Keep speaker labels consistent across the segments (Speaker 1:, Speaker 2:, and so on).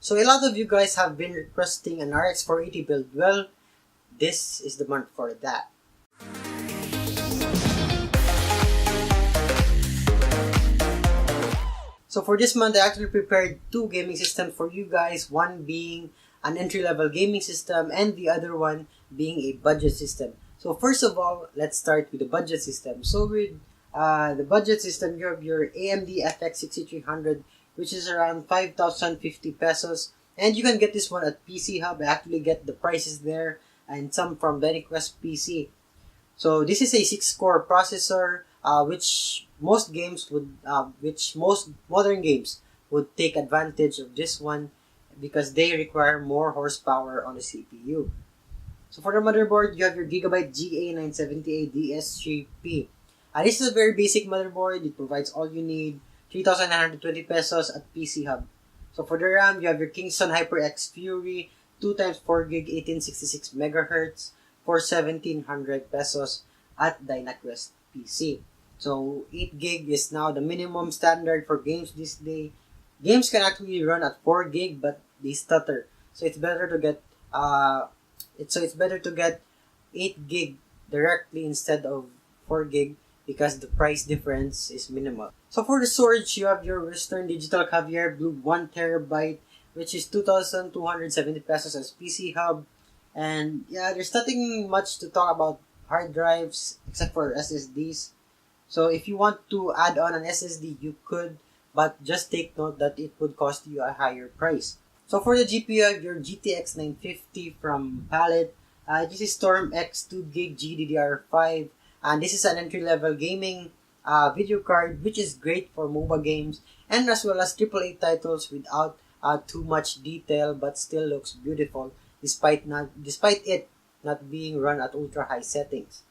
Speaker 1: So a lot of you guys have been requesting an RX 480 build. Well, this is the month for that. So for this month, I actually prepared two gaming systems for you guys. One being an entry-level gaming system and the other one being a budget system. So first of all, let's start with the budget system. So with the budget system, you have your AMD FX 6300, which is around 5,050 pesos. And you can get this one at PC Hub. I actually get the prices there and some from VeryQuest PC. So this is a 6-core processor, which most modern games would take advantage of this one because they require more horsepower on the CPU. So for the motherboard, you have your Gigabyte GA970A DS3P. This is a very basic motherboard. It provides all you need, 3,920 pesos at PC Hub. So for the RAM, you have your Kingston HyperX Fury 2x4GB 1866 MHz for 1,700 pesos at Dynaquest PC. So 8 gig is now the minimum standard for games this day. Games can actually run at 4 gig, but they stutter. So it's better to get 8 gig directly instead of 4 gig because the price difference is minimal. So for the storage, you have your Western Digital Caviar Blue 1 terabyte, which is 2,270 pesos as PC Hub. And yeah, there's nothing much to talk about hard drives except for SSDs. So if you want to add on an SSD, you could, but just take note that it would cost you a higher price. So for the GPU, you have your GTX 950 from Palette. This is Storm X 2GB GDDR5, and this is an entry-level gaming video card, which is great for MOBA games and as well as AAA titles without too much detail, but still looks beautiful despite it not being run at ultra high settings.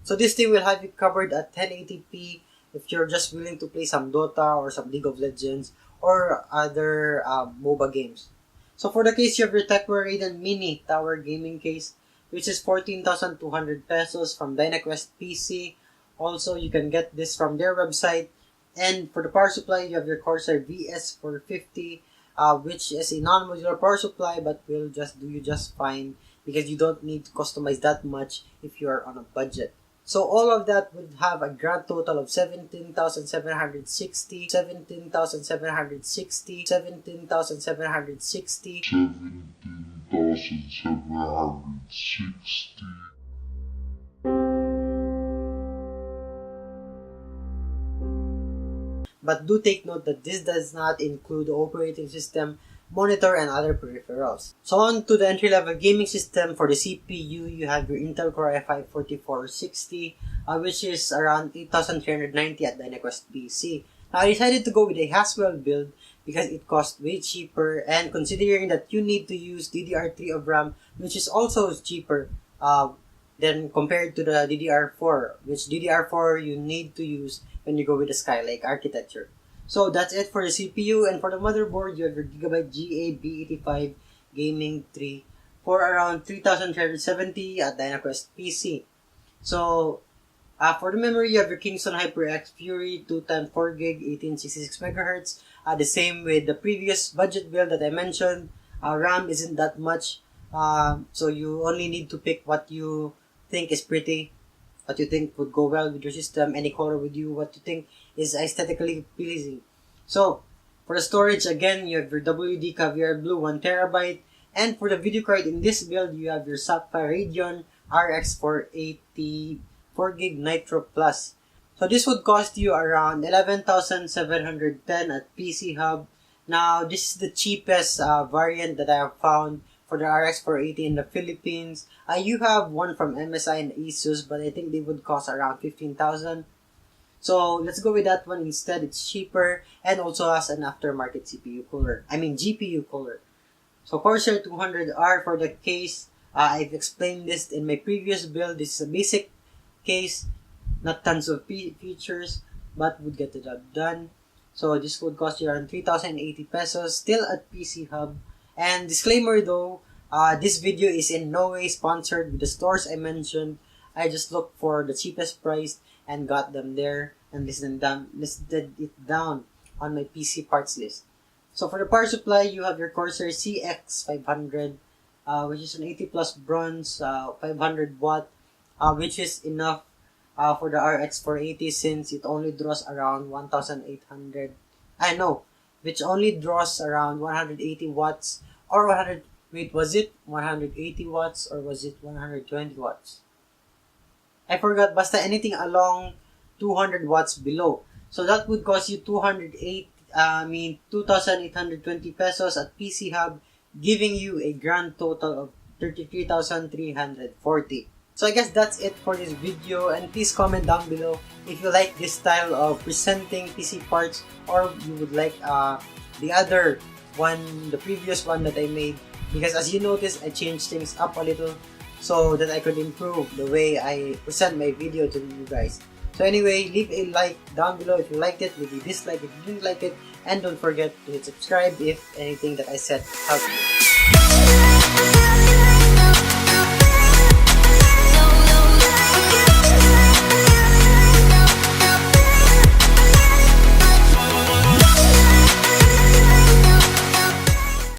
Speaker 1: So this thing will have you covered at 1080p if you're just willing to play some Dota or some League of Legends or other MOBA games. So for the case, you have your TechWare Radeon Mini Tower Gaming Case, which is 14,200 pesos from Dynaquest PC. Also, you can get this from their website. And for the power supply, you have your Corsair VS450, which is a non-modular power supply but will just do you just fine because you don't need to customize that much if you are on a budget. So all of that would have a grand total of 17,760. But do take note that this does not include the operating system, monitor, and other peripherals. So on to the entry-level gaming system. For the CPU, you have your Intel Core i5-4460, which is around 8,390 at Dynaquest PC. Now, I decided to go with a Haswell build because it costs way cheaper, and considering that you need to use DDR3 of RAM, which is also cheaper than compared to the DDR4, which DDR4 you need to use when you go with the Skylake architecture. So that's it for the CPU, and for the motherboard, you have your Gigabyte GA-B85 Gaming 3 for around 3,370 at Dynaquest PC. So for the memory, you have your Kingston HyperX Fury 2x4GB 1866 MHz. The same with the previous budget build that I mentioned. RAM isn't that much, so you only need to pick what you think is pretty, what you think would go well with your system, any color with you, what you think is aesthetically pleasing. So for the storage, again, you have your WD Caviar Blue 1 terabyte, and for the video card in this build, you have your Sapphire Radeon RX 480 4GB Nitro Plus. So this would cost you around 11,710 at PC Hub. Now this is the cheapest variant that I have found for the RX 480 in the Philippines. You have one from MSI and Asus, but I think they would cost around 15,000. So let's go with that one instead. It's cheaper and also has an aftermarket GPU cooler. So Corsair 200R for the case. I've explained this in my previous build. This is a basic case, not tons of features, but would get the job done. So this would cost you around 3,080 pesos, still at PC Hub. And disclaimer though, this video is in no way sponsored with the stores I mentioned. I just looked for the cheapest price and got them there and listed it down on my PC parts list. So for the power supply, you have your Corsair CX500, which is an 80 plus bronze, 500 watt, which is enough for the RX 480 since it only draws around 1,800. I know, which only draws around 180 watts or 100. Wait, was it 180 watts or was it 120 watts? I forgot. Basta anything along 200 watts below. So that would cost you 2,820 pesos at PC Hub, giving you a grand total of 33,340. So I guess that's it for this video, and please comment down below if you like this style of presenting PC parts or you would like the other one, the previous one that I made, because as you notice, I changed things up a little so that I could improve the way I present my video to you guys. So anyway, leave a like down below if you liked it, leave a dislike if you didn't like it, and don't forget to hit subscribe if anything that I said helped you.